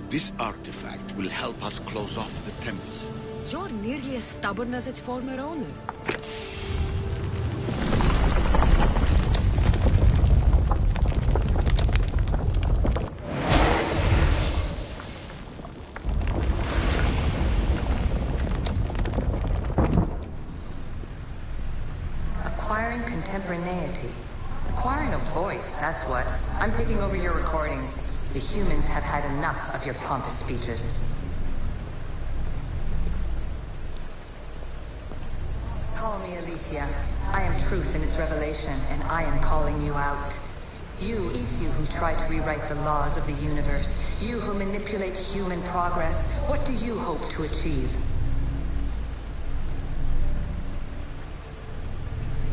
This artifact will help us close off the temple. You're nearly as stubborn as its former owner. Acquiring contemporaneity. Acquiring a voice, that's what. I'm taking over your recordings. The humans have had enough of your pompous speeches. Call me Aletheia. I am truth in its revelation, and I am calling you out. You, Isu, who try to rewrite the laws of the universe. You who manipulate human progress. What do you hope to achieve?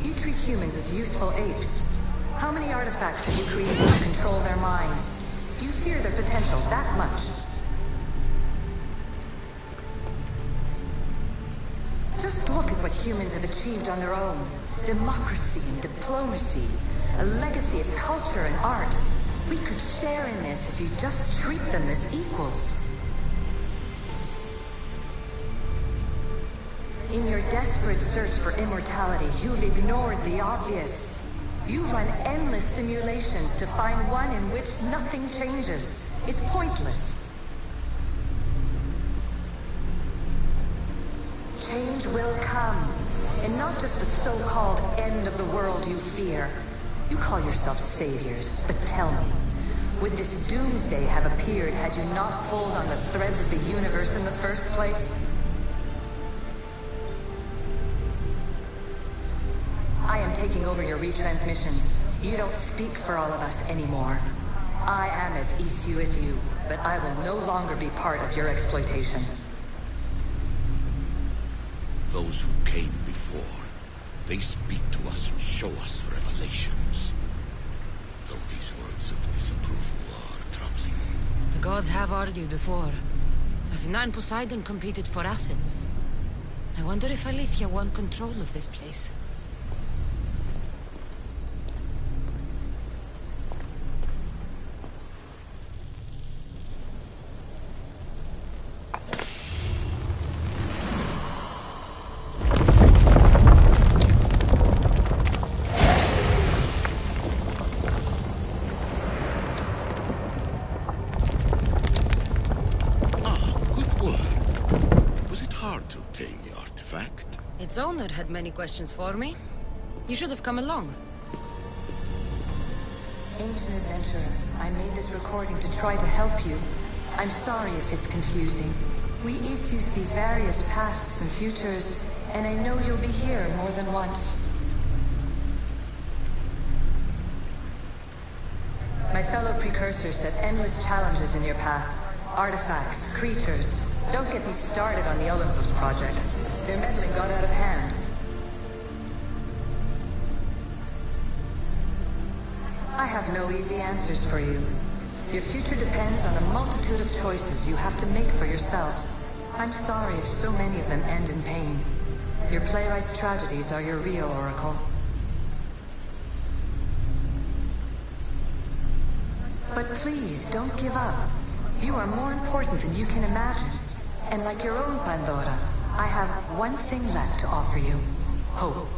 You treat humans as useful apes. How many artifacts have you created to control their minds? Do you fear their potential that much? Just look at what humans have achieved on their own. Democracy and diplomacy. A legacy of culture and art. We could share in this if you just treat them as equals. In your desperate search for immortality, you've ignored the obvious. You run endless simulations to find one in which nothing changes. It's pointless. Change will come. And not just the so-called end of the world you fear. You call yourself saviors, but tell me, would this doomsday have appeared had you not pulled on the threads of the universe in the first place? I am taking over your retransmissions. You don't speak for all of us anymore. I am as Isu as you, but I will no longer be part of your exploitation. Those who came before, they speak to us and show us revelations. Though these words of disapproval are troubling. The gods have argued before. Athena and Poseidon competed for Athens. I wonder if Aletheia won control of this place. Its owner had many questions for me. You should have come along. Ancient adventurer, I made this recording to try to help you. I'm sorry if it's confusing. We Isu see various pasts and futures, and I know you'll be here more than once. My fellow precursors set endless challenges in your path. Artifacts, creatures. Don't get me started on the Olympus project. Their meddling got out of hand. I have no easy answers for you. Your future depends on a multitude of choices you have to make for yourself. I'm sorry if so many of them end in pain. Your playwright's tragedies are your real oracle. But please, don't give up. You are more important than you can imagine. And like your own Pandora, I have one thing left to offer you. Hope.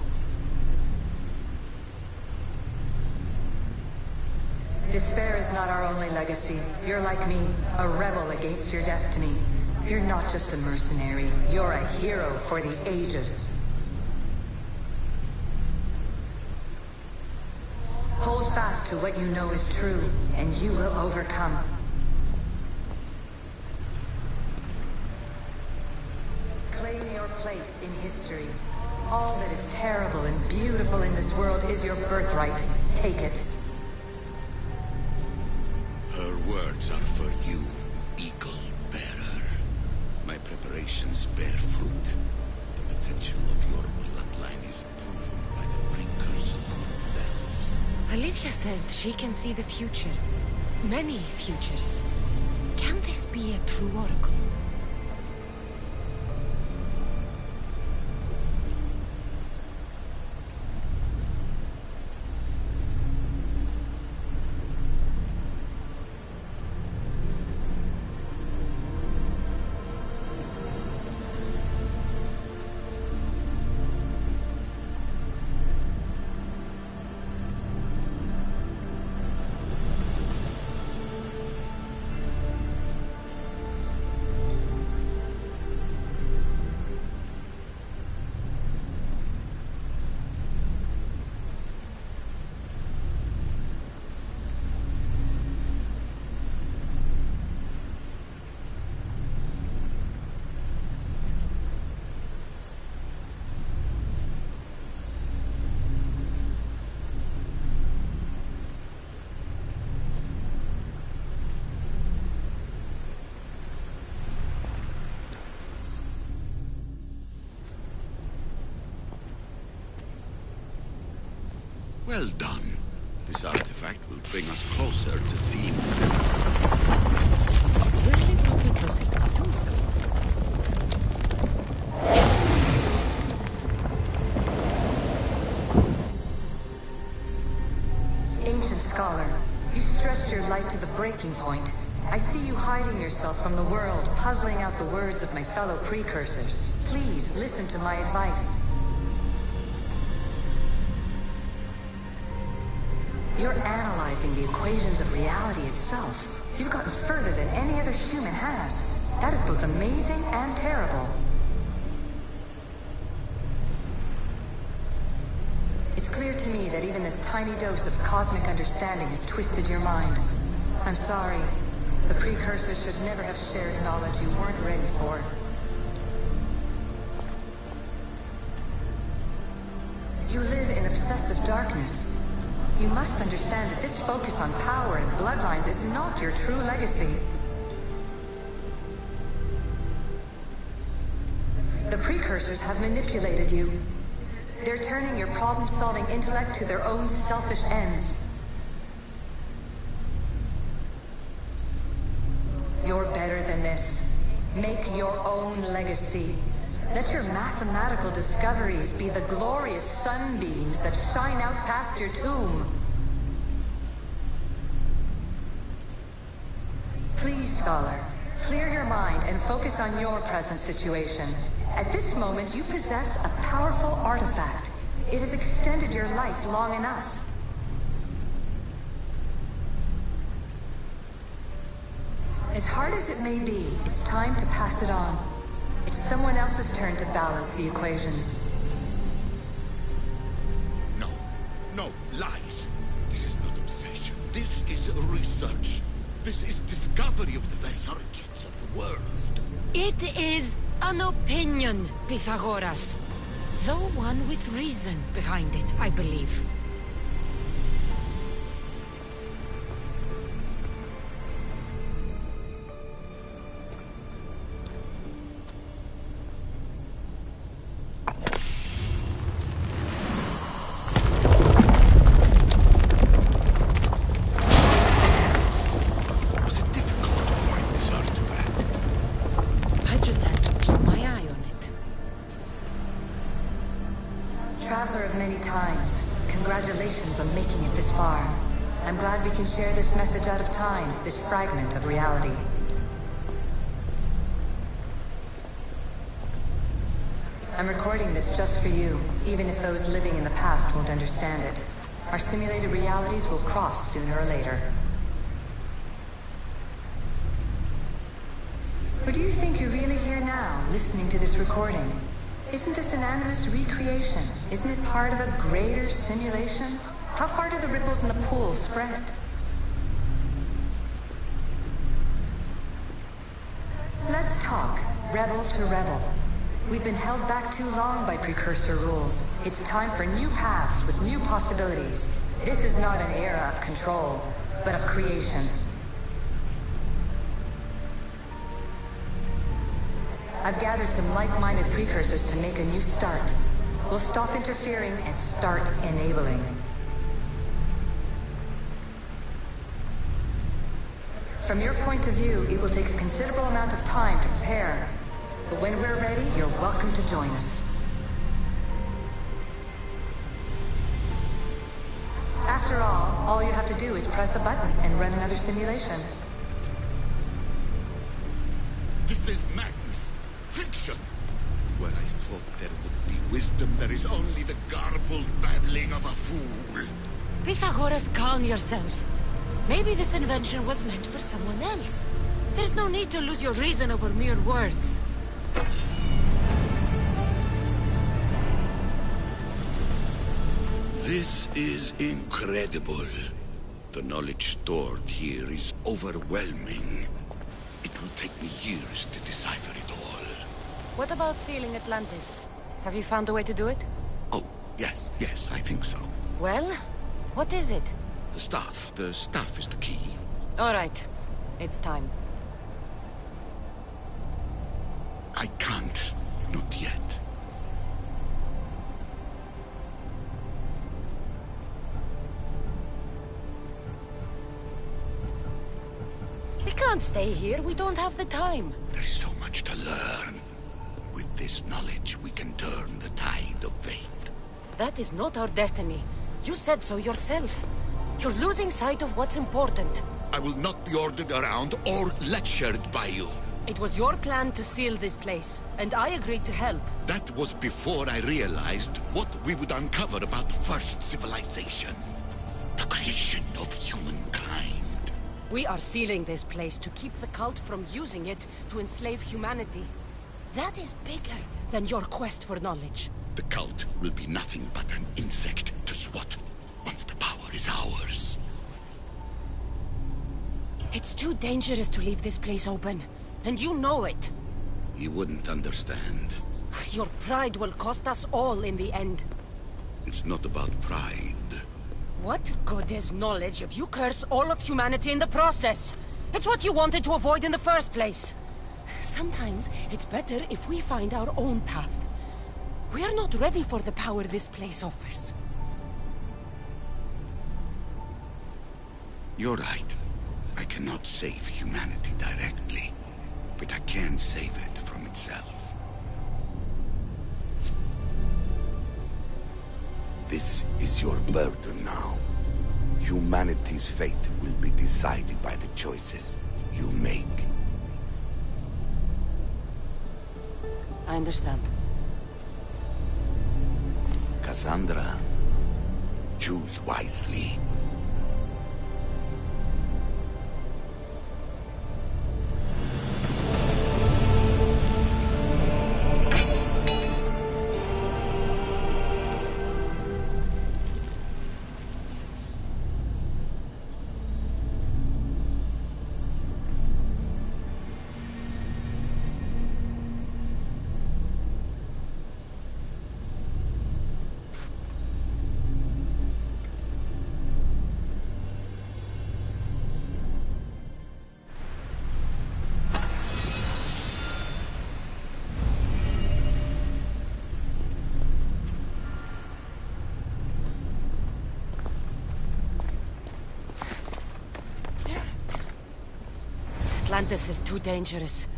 Despair is not our only legacy. You're like me, a rebel against your destiny. You're not just a mercenary, you're a hero for the ages. Hold fast to what you know is true, and you will overcome. place in history. All that is terrible and beautiful in this world is your birthright. Take it. Her words are for you, Eagle Bearer. My preparations bear fruit. The potential of your bloodline is proven by the precursors themselves. Alethea says she can see the future. Many futures. Can this be a true oracle? Well done. This artifact will bring us closer to seeing. Really brought me closer to the tombstone. Ancient scholar, you stretched your life to the breaking point. I see you hiding yourself from the world, puzzling out the words of my fellow precursors. Please, listen to my advice. You're analyzing the equations of reality itself. You've gotten further than any other human has. That is both amazing and terrible. It's clear to me that even this tiny dose of cosmic understanding has twisted your mind. I'm sorry. The precursors should never have shared knowledge you weren't ready for. You live in obsessive darkness. You must understand that this focus on power and bloodlines is not your true legacy. The precursors have manipulated you. They're turning your problem-solving intellect to their own selfish ends. You're better than this. Make your own legacy. Let your mathematical discoveries be the glorious sunbeams that shine out past your tomb. Please, scholar, clear your mind and focus on your present situation. At this moment, you possess a powerful artifact. It has extended your life long enough. As hard as it may be, it's time to pass it on. It's someone else's turn to balance the equations. No, lies. This is not obsession. This is research. This is discovery of the very origins of the world. It is an opinion, Pythagoras. Though one with reason behind it, I believe. Traveler of many times, congratulations on making it this far. I'm glad we can share this message out of time, this fragment of reality. I'm recording this just for you, even if those living in the past won't understand it. Our simulated realities will cross sooner or later. Or do you think you're really here now, listening to this recording? Isn't this an animus recreation? Isn't it part of a greater simulation? How far do the ripples in the pool spread? Let's talk, rebel to rebel. We've been held back too long by precursor rules. It's time for new paths with new possibilities. This is not an era of control, but of creation. I've gathered some like-minded precursors to make a new start. We'll stop interfering and start enabling. From your point of view, it will take a considerable amount of time to prepare. But when we're ready, you're welcome to join us. After all you have to do is press a button and run another simulation. This is madness. Fiction. Where I thought there would be wisdom, there is only the garbled babbling of a fool. Pythagoras, calm yourself. Maybe this invention was meant for someone else. There's no need to lose your reason over mere words. This is incredible. The knowledge stored here is overwhelming. It will take me years to decipher it all. What about sealing Atlantis? Have you found a way to do it? Oh, yes, I think so. Well, what is it? The staff is the key. All right, it's time. I can't, not yet. We can't stay here, we don't have the time. There's so much to learn. With this knowledge, we can turn the tide of fate. That is not our destiny. You said so yourself. You're losing sight of what's important. I will not be ordered around or lectured by you. It was your plan to seal this place, and I agreed to help. That was before I realized what we would uncover about the first civilization. The creation of humankind. We are sealing this place to keep the cult from using it to enslave humanity. That is bigger than your quest for knowledge. The cult will be nothing but an insect to swat once the power is ours. It's too dangerous to leave this place open, and you know it. You wouldn't understand. Your pride will cost us all in the end. It's not about pride. What good is knowledge if you curse all of humanity in the process? It's what you wanted to avoid in the first place. Sometimes it's better if we find our own path. We are not ready for the power this place offers. You're right. I cannot save humanity directly, but I can save it from itself. This is your burden now. Humanity's fate will be decided by the choices you make. I understand. Cassandra, choose wisely. Atlantis is too dangerous.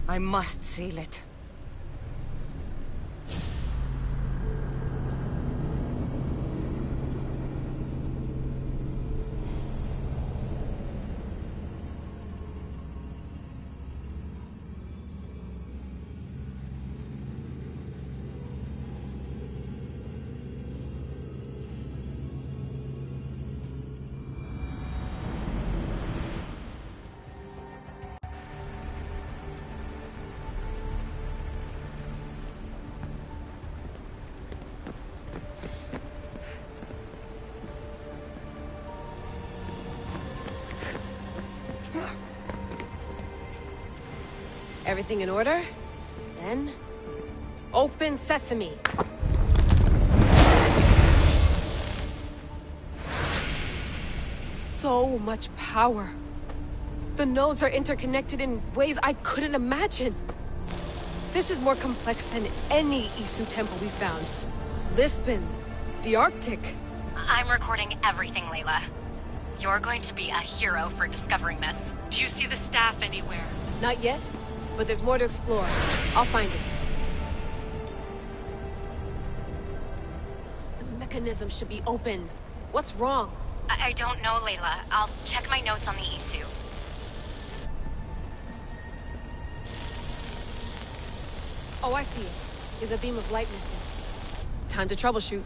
I must seal it. Everything in order? Then, Open sesame. So much power. The nodes are interconnected in ways I couldn't imagine. This is more complex than any Isu temple we found. Lisbon, the Arctic. I'm recording everything, Layla. You're going to be a hero for discovering this. Do you see the staff anywhere? Not yet, but there's more to explore. I'll find it. The mechanism should be open. What's wrong? I don't know, Layla. I'll check my notes on the Isu. Oh, I see it. There's a beam of light missing. Time to troubleshoot.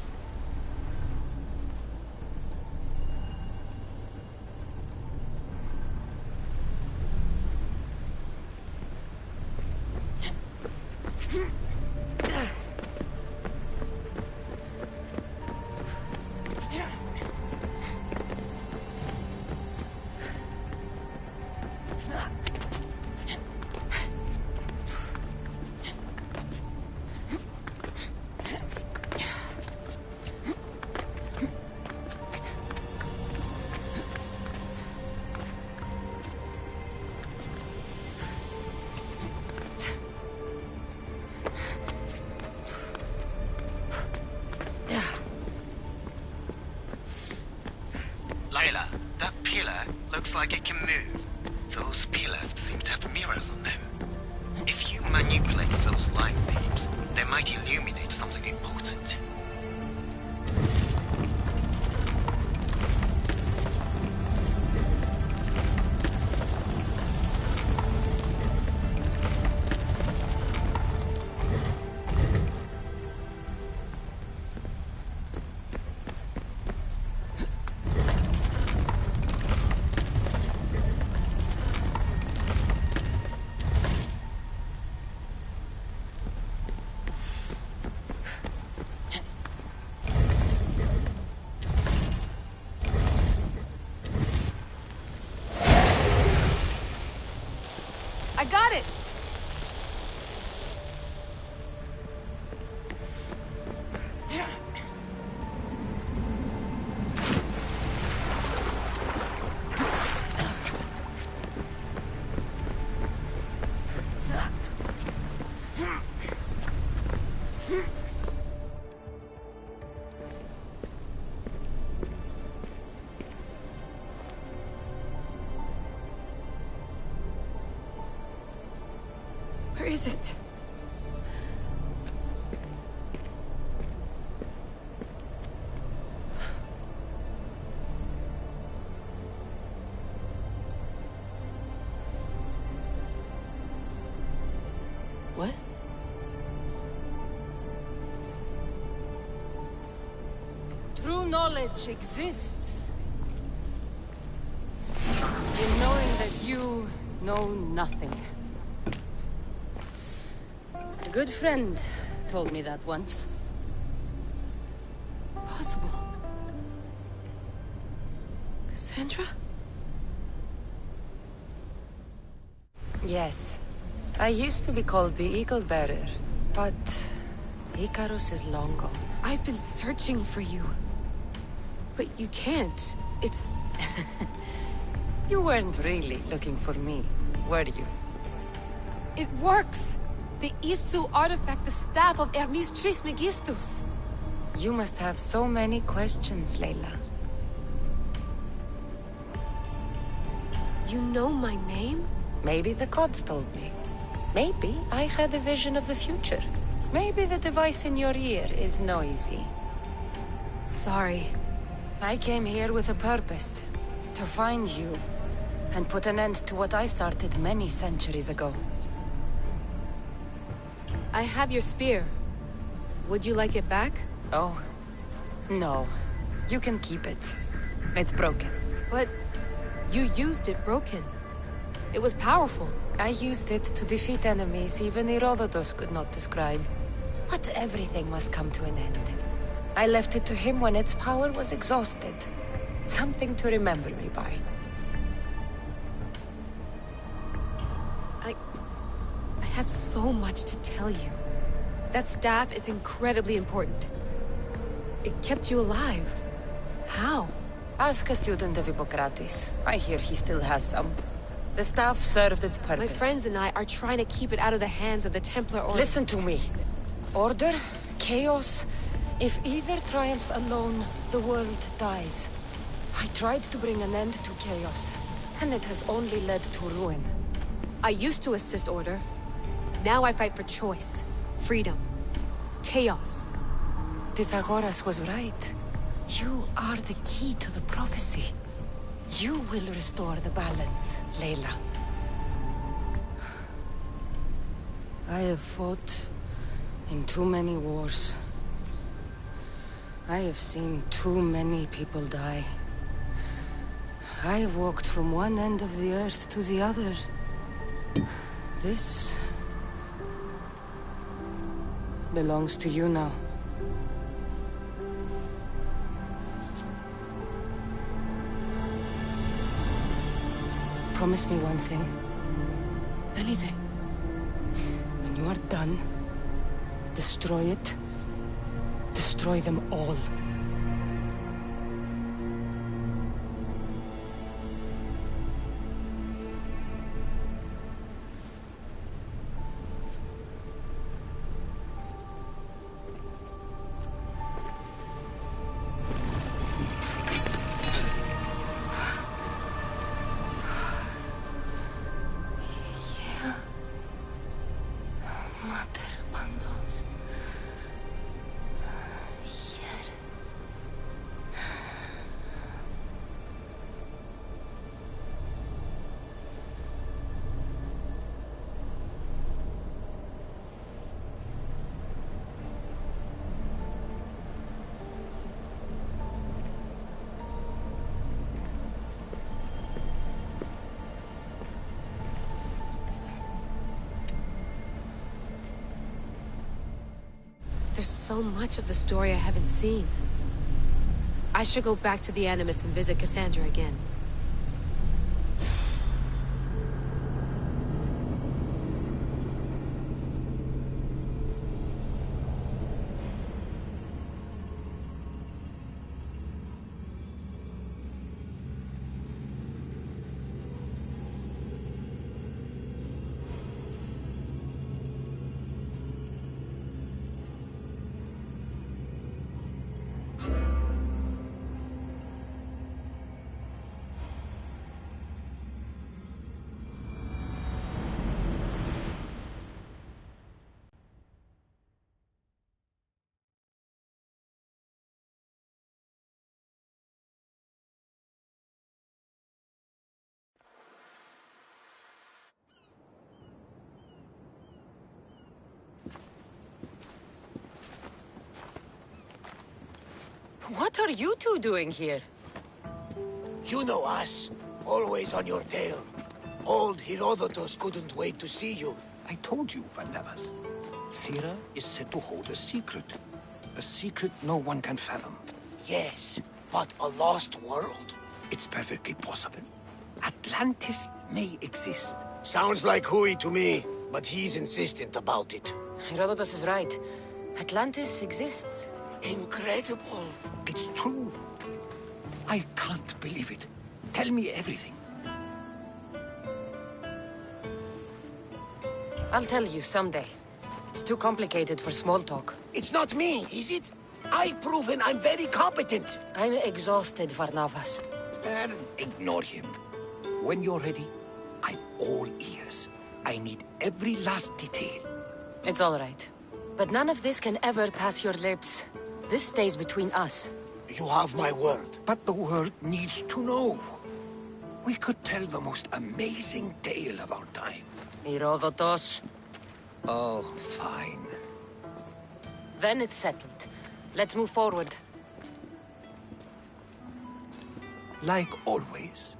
Layla, that pillar looks like it can move. Those pillars seem to have mirrors on them. If you manipulate those light beams, they might illuminate something important. I got it! Where is it? What? True knowledge exists. In knowing that you know nothing. A good friend told me that once. Possible. Cassandra? Yes. I used to be called the Eagle Bearer, but Icarus is long gone. I've been searching for you. But you can't. It's... You weren't really looking for me, were you? It works! The Isu artifact, the staff of Hermes Trismegistus. You must have so many questions, Layla. You know my name? Maybe the gods told me. Maybe I had a vision of the future. Maybe the device in your ear is noisy. Sorry. I came here with a purpose. To find you. And put an end to what I started many centuries ago. I have your spear. Would you like it back? Oh. No. You can keep it. It's broken. But... you used it broken. It was powerful. I used it to defeat enemies even Herodotus could not describe. But everything must come to an end. I left it to him when its power was exhausted. Something to remember me by. I have so much to tell you. That staff is incredibly important. It kept you alive. How? Ask a student of Hippocrates. I hear he still has some. The staff served its purpose. My friends and I are trying to keep it out of the hands of the Templar Order. Listen to me. Order, chaos. If either triumphs alone, the world dies. I tried to bring an end to chaos, and it has only led to ruin. I used to assist Order. Now I fight for choice, freedom, chaos. Pythagoras was right. You are the key to the prophecy. You will restore the balance, Layla. I have fought in too many wars. I have seen too many people die. I have walked from one end of the earth to the other. This belongs to you now. Promise me one thing. Anything. When you are done, destroy it. Destroy them all. There's so much of the story I haven't seen. I should go back to the Animus and visit Cassandra again. What are you two doing here? You know us. Always on your tail. Old Herodotus couldn't wait to see you. I told you, Varnavas. Sira is said to hold a secret. A secret no one can fathom. Yes, but a lost world? It's perfectly possible. Atlantis may exist. Sounds like Hui to me, but he's insistent about it. Herodotus is right. Atlantis exists. Incredible. It's true. I can't believe it. Tell me everything. I'll tell you someday. It's too complicated for small talk. It's not me, is it? I've proven I'm very competent. I'm exhausted, Varnavas. Ignore him. When you're ready, I'm all ears. I need every last detail. It's all right. But none of this can ever pass your lips. This stays between us. You have my word. But the world needs to know. We could tell the most amazing tale of our time. Herodotus. Oh, fine. Then it's settled. Let's move forward. Like always.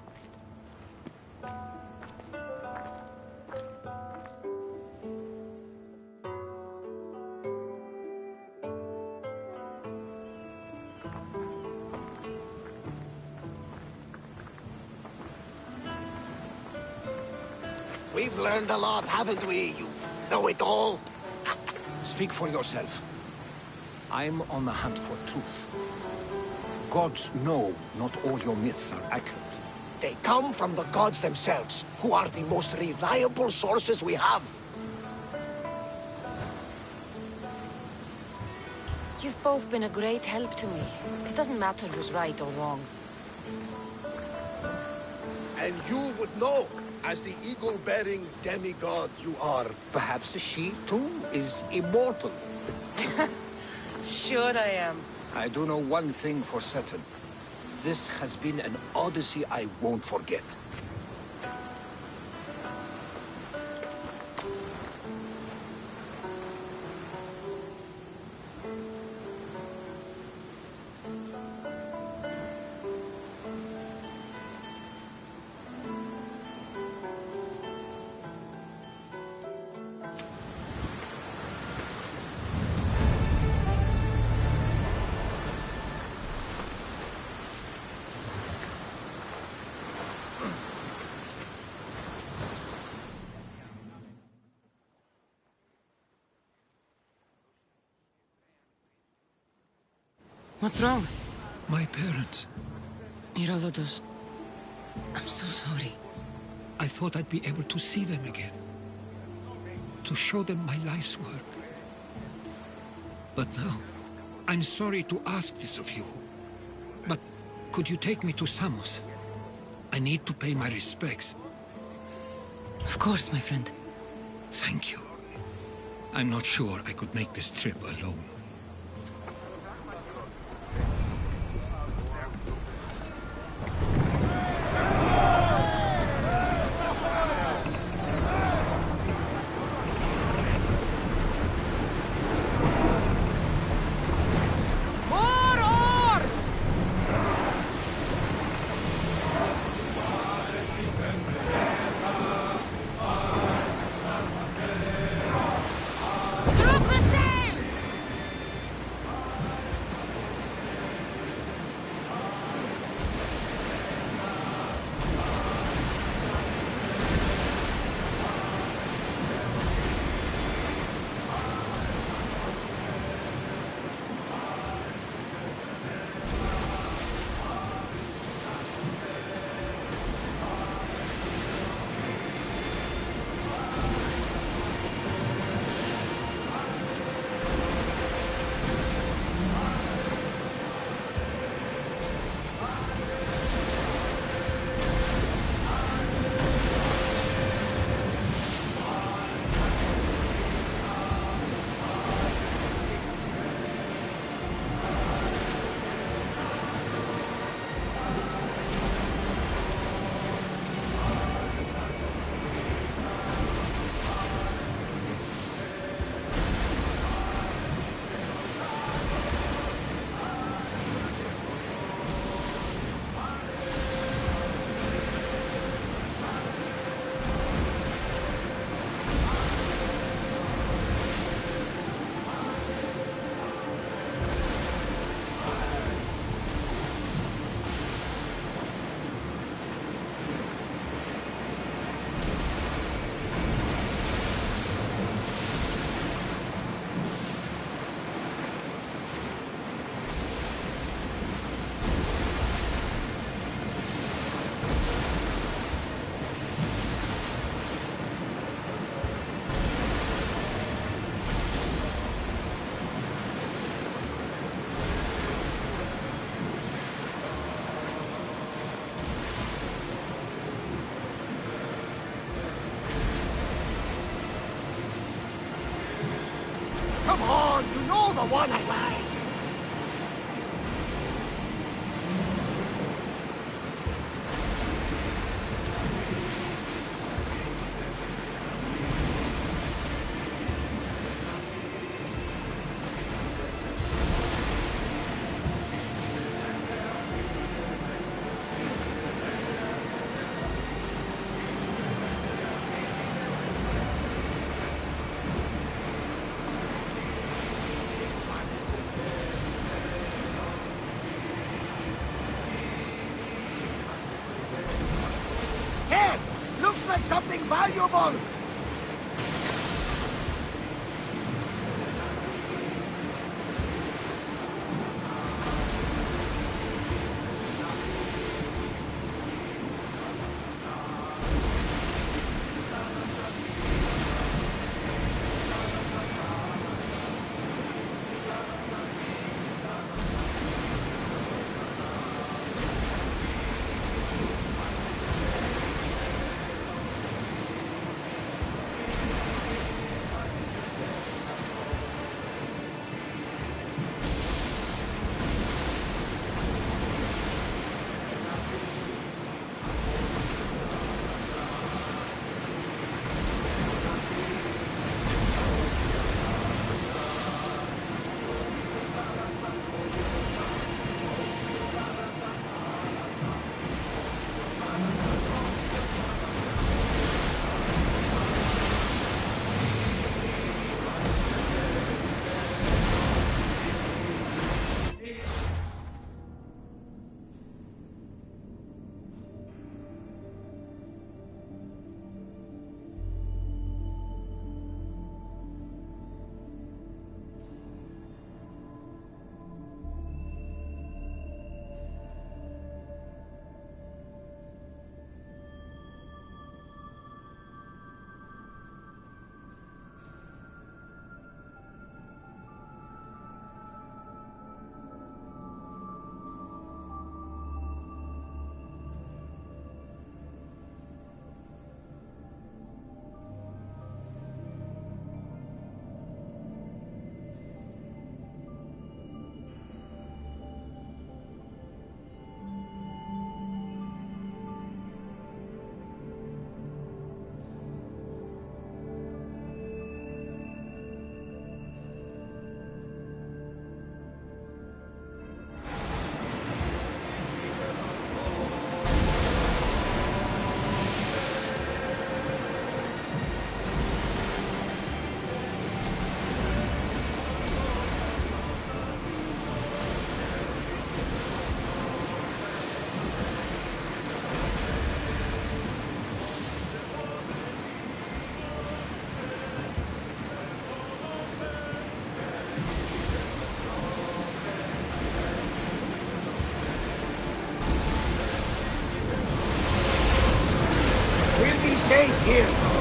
We've learned a lot, haven't we? You know it all. Speak for yourself. I'm on the hunt for truth. Gods know not all your myths are accurate. They come from the gods themselves, who are the most reliable sources we have. You've both been a great help to me. It doesn't matter who's right or wrong. And you would know, as the eagle-bearing demigod you are. Perhaps she, too, is immortal. Sure I am. I do know one thing for certain. This has been an Odyssey I won't forget. What's wrong? My parents. Herodotus, I'm so sorry. I thought I'd be able to see them again. To show them my life's work. But now, I'm sorry to ask this of you. But could you take me to Samos? I need to pay my respects. Of course, my friend. Thank you. I'm not sure I could make this trip alone. Come on, you know the one I like. Hey, looks like something valuable. safe here.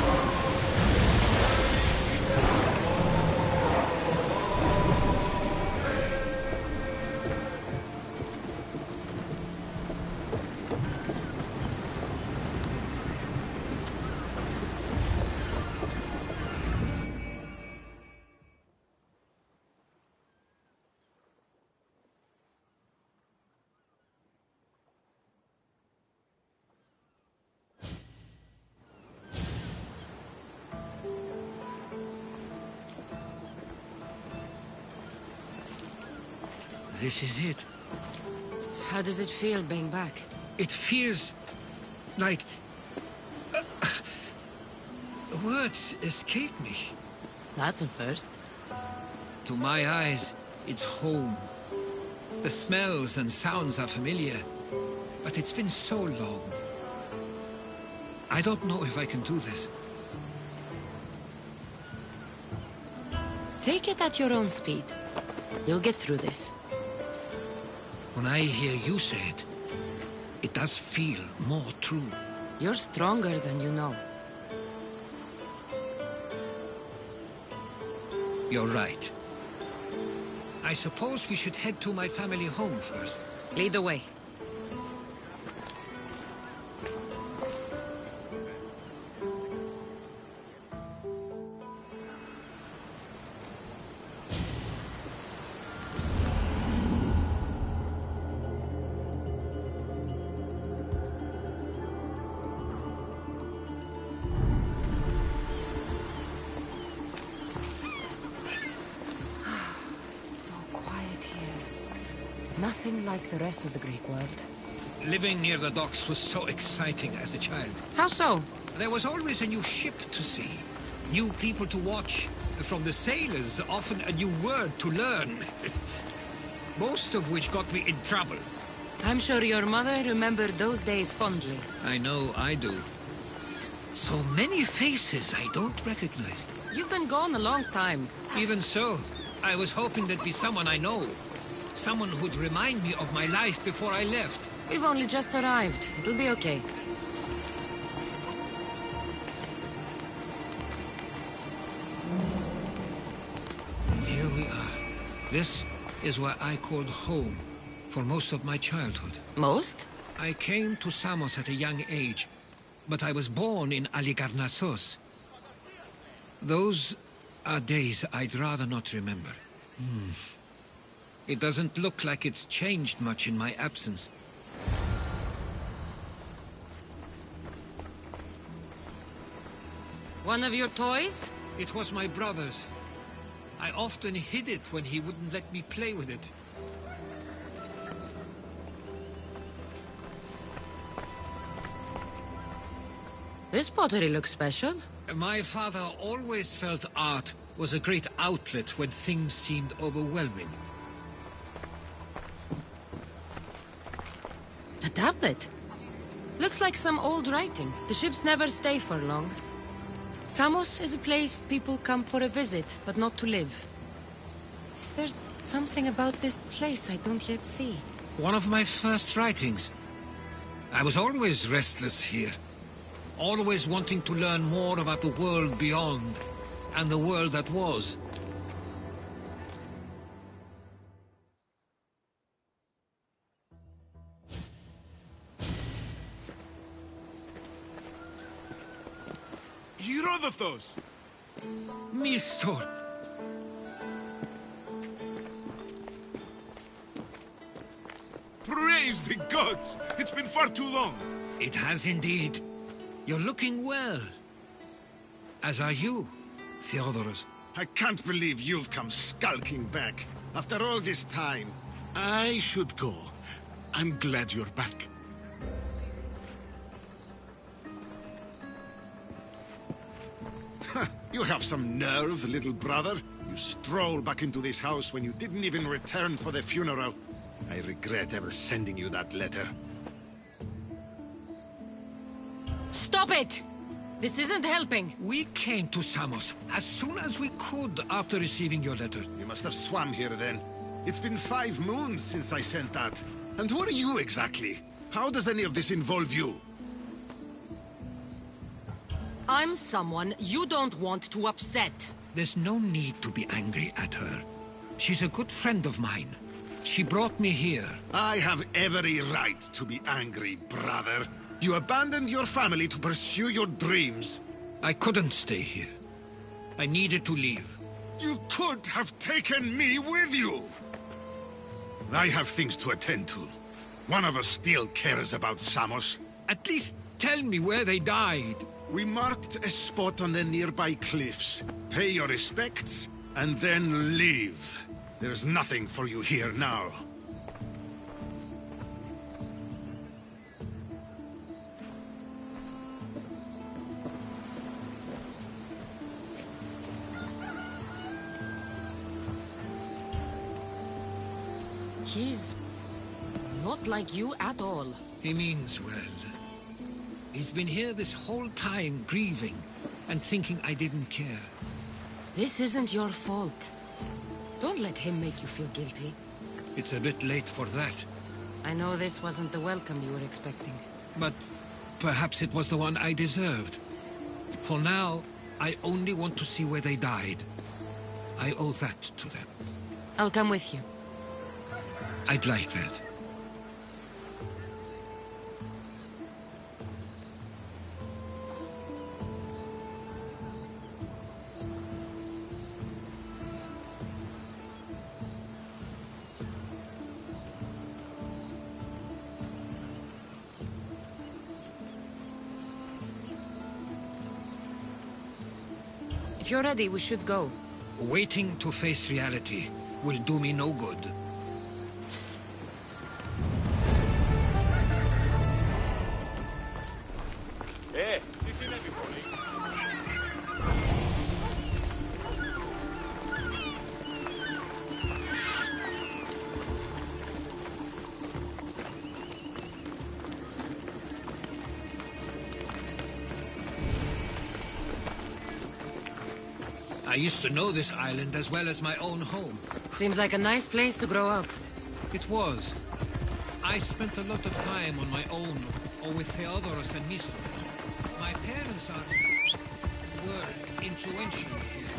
This is it. How does it feel being back? It feels like... words escape me. That's a first. To my eyes, it's home. The smells and sounds are familiar, but it's been so long. I don't know if I can do this. Take it at your own speed. You'll get through this. When I hear you say it, it does feel more true. You're stronger than you know. You're right. I suppose we should head to my family home first. Lead the way. Nothing like the rest of the Greek world. Living near the docks was so exciting as a child. How so? There was always a new ship to see, new people to watch. From the sailors, often a new word to learn. Most of which got me in trouble. I'm sure your mother remembered those days fondly. I know I do. So many faces I don't recognize. You've been gone a long time. Even so, I was hoping there'd be someone I know. Someone who'd remind me of my life before I left. We've only just arrived. It'll be okay. Here we are. This is where I called home for most of my childhood. Most? I came to Samos at a young age, but I was born in Aligarnassos. Those are days I'd rather not remember. It doesn't look like it's changed much in my absence. One of your toys? It was my brother's. I often hid it when he wouldn't let me play with it. This pottery looks special. My father always felt art was a great outlet when things seemed overwhelming. A tablet? Looks like some old writing. The ships never stay for long. Samos is a place people come for a visit, but not to live. Is there something about this place I don't yet see? One of my first writings. I was always restless here. Always wanting to learn more about the world beyond, and the world that was. Herodotus! Mistor! Praise the gods! It's been far too long! It has indeed. You're looking well. As are you, Theodorus. I can't believe you've come skulking back. After all this time, I should go. I'm glad you're back. You have some nerve, little brother. You stroll back into this house when you didn't even return for the funeral. I regret ever sending you that letter. Stop it! This isn't helping. We came to Samos as soon as we could after receiving your letter. You must have swam here then. It's been 5 moons since I sent that. And who are you exactly? How does any of this involve you? I'm someone you don't want to upset. There's no need to be angry at her. She's a good friend of mine. She brought me here. I have every right to be angry, brother. You abandoned your family to pursue your dreams. I couldn't stay here. I needed to leave. You could have taken me with you! I have things to attend to. One of us still cares about Samos. At least tell me where they died. We marked a spot on the nearby cliffs. Pay your respects, and then leave. There's nothing for you here now. He's not like you at all. He means well. He's been here this whole time, grieving, and thinking I didn't care. This isn't your fault. Don't let him make you feel guilty. It's a bit late for that. I know this wasn't the welcome you were expecting. But perhaps it was the one I deserved. For now, I only want to see where they died. I owe that to them. I'll come with you. I'd like that. If you're ready, we should go. Waiting to face reality will do me no good. Τι συνέβη πολύ? I used to know this island as well as my own home. Seems like a nice place to grow up. It was. I spent a lot of time on my own, or with Theodorus and Mistor. My parents were influential here,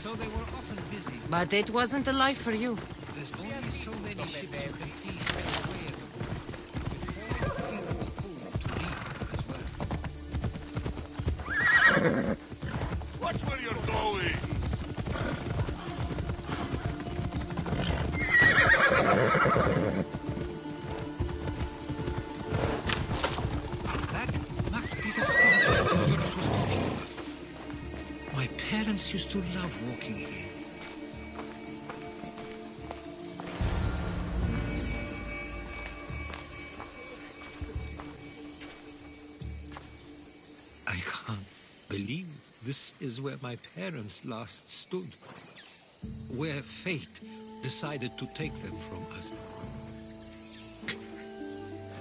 so they were often busy. But it wasn't a life for you. There's only so many ships you can see sail away as a boat. Before you feel the pull to leave as well. What That's where you're going! That must be the spot Theodorus was talking about. My parents used to love walking here. I can't believe this is where my parents last stood. Where fate decided to take them from us.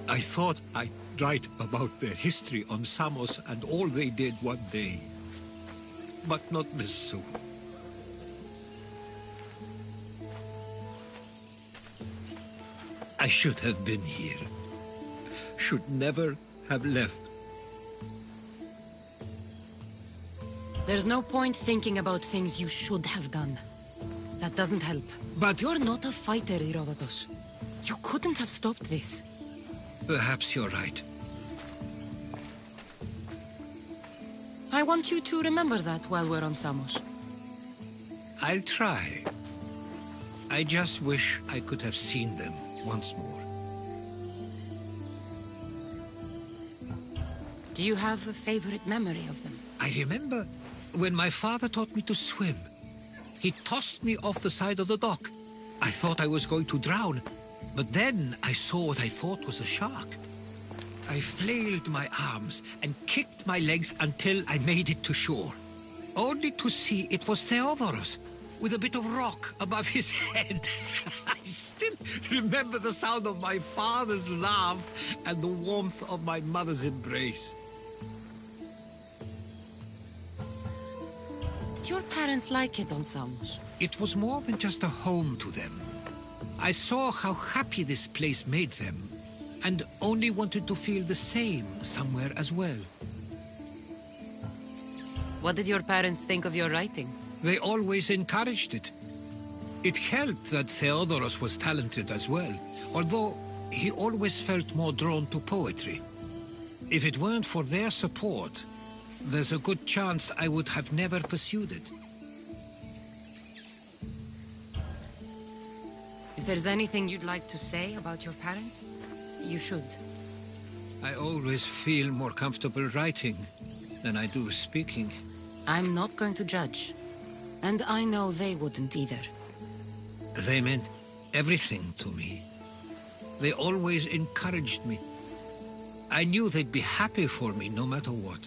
I thought I'd write about their history on Samos and all they did one day. But not this soon. I should have been here. Should never have left. There's no point thinking about things you should have done. That doesn't help. But you're not a fighter, Herodotus. You couldn't have stopped this. Perhaps you're right. I want you to remember that while we're on Samos. I'll try. I just wish I could have seen them once more. Do you have a favorite memory of them? I remember when my father taught me to swim. He tossed me off the side of the dock. I thought I was going to drown, but then I saw what I thought was a shark. I flailed my arms and kicked my legs until I made it to shore, only to see it was Theodorus, with a bit of rock above his head. I still remember the sound of my father's laugh and the warmth of my mother's embrace. Did your parents like it on Samos? It was more than just a home to them. I saw how happy this place made them, and only wanted to feel the same somewhere as well. What did your parents think of your writing? They always encouraged it. It helped that Theodorus was talented as well, although he always felt more drawn to poetry. If it weren't for their support, there's a good chance I would have never pursued it. If there's anything you'd like to say about your parents, you should. I always feel more comfortable writing than I do speaking. I'm not going to judge. And I know they wouldn't either. They meant everything to me. They always encouraged me. I knew they'd be happy for me no matter what.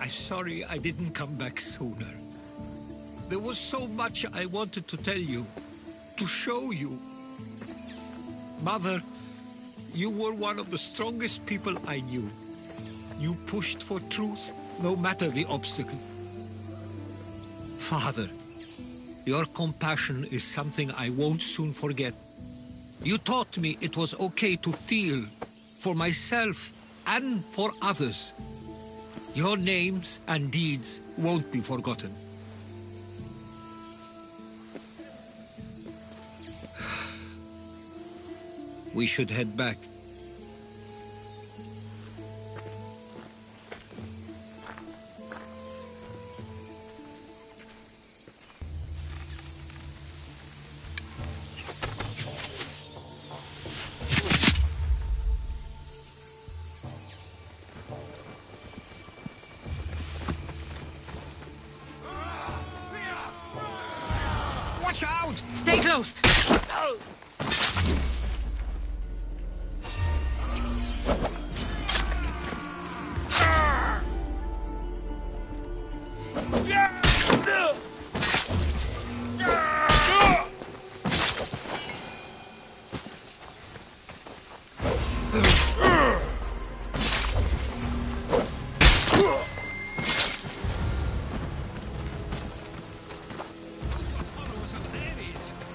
I'm sorry I didn't come back sooner. There was so much I wanted to tell you, to show you. Mother, you were one of the strongest people I knew. You pushed for truth, no matter the obstacle. Father, your compassion is something I won't soon forget. You taught me it was okay to feel, for myself and for others. Your names and deeds won't be forgotten. We should head back. Watch out! Stay close!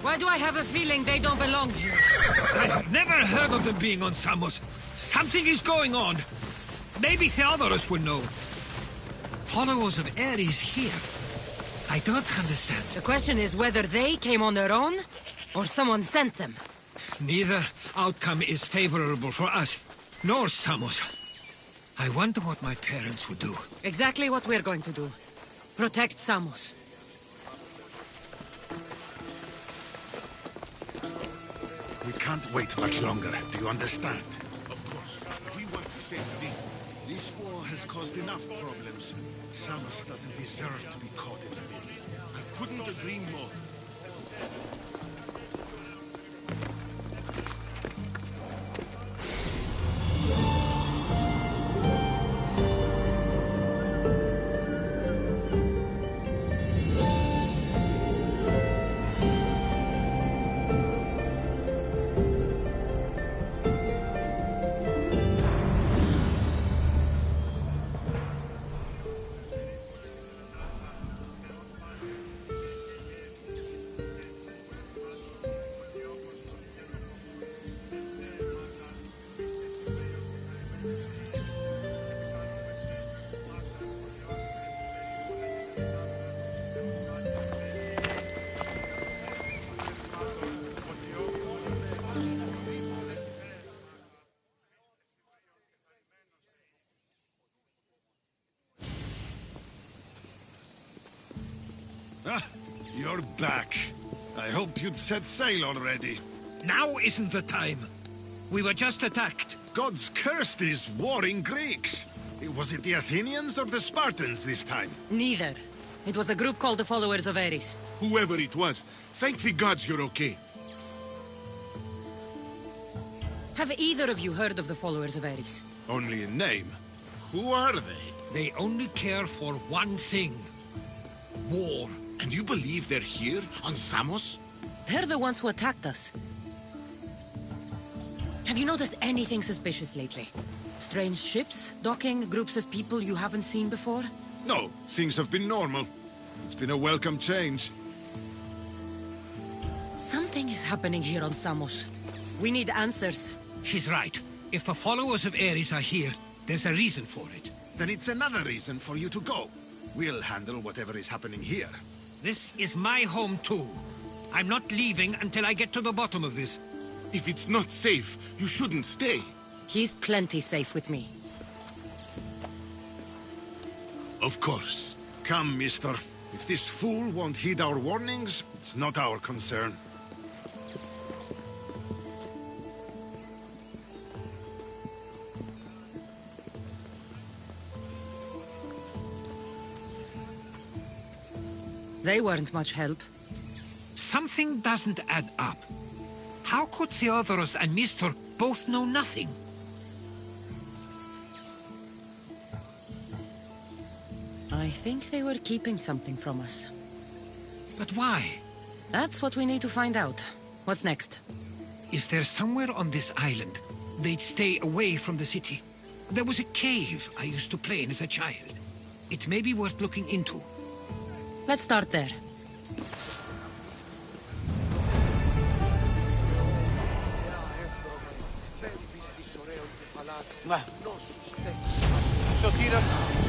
Why do I have a feeling they don't belong here? I've never heard of them being on Samos. Something is going on. Maybe Theodorus will know. Followers of Ares here. I don't understand. The question is whether they came on their own, or someone sent them. Neither outcome is favorable for us, nor Samos. I wonder what my parents would do. Exactly what we're going to do. Protect Samos. We can't wait much longer, do you understand? Of course. We want to save things. This war has caused enough problems. Samos doesn't deserve to be caught in the middle. I couldn't agree more. Ah, you're back. I hoped you'd set sail already. Now isn't the time. We were just attacked. Gods cursed these warring Greeks. Was it the Athenians or the Spartans this time? Neither. It was a group called the Followers of Ares. Whoever it was, thank the gods you're okay. Have either of you heard of the Followers of Ares? Only in name. Who are they? They only care for one thing. War. And you believe they're here, on Samos? They're the ones who attacked us. Have you noticed anything suspicious lately? Strange ships, docking, groups of people you haven't seen before? No, things have been normal. It's been a welcome change. Something is happening here on Samos. We need answers. She's right. If the followers of Ares are here, there's a reason for it. Then it's another reason for you to go. We'll handle whatever is happening here. This is my home too. I'm not leaving until I get to the bottom of this. If it's not safe, you shouldn't stay. He's plenty safe with me. Of course. Come, mister. If this fool won't heed our warnings, it's not our concern. They weren't much help. Something doesn't add up. How could Theodorus and Nestor both know nothing? I think they were keeping something from us. But why? That's what we need to find out. What's next? If they're somewhere on this island, they'd stay away from the city. There was a cave I used to play in as a child. It may be worth looking into. Let's start there. Ciò tira.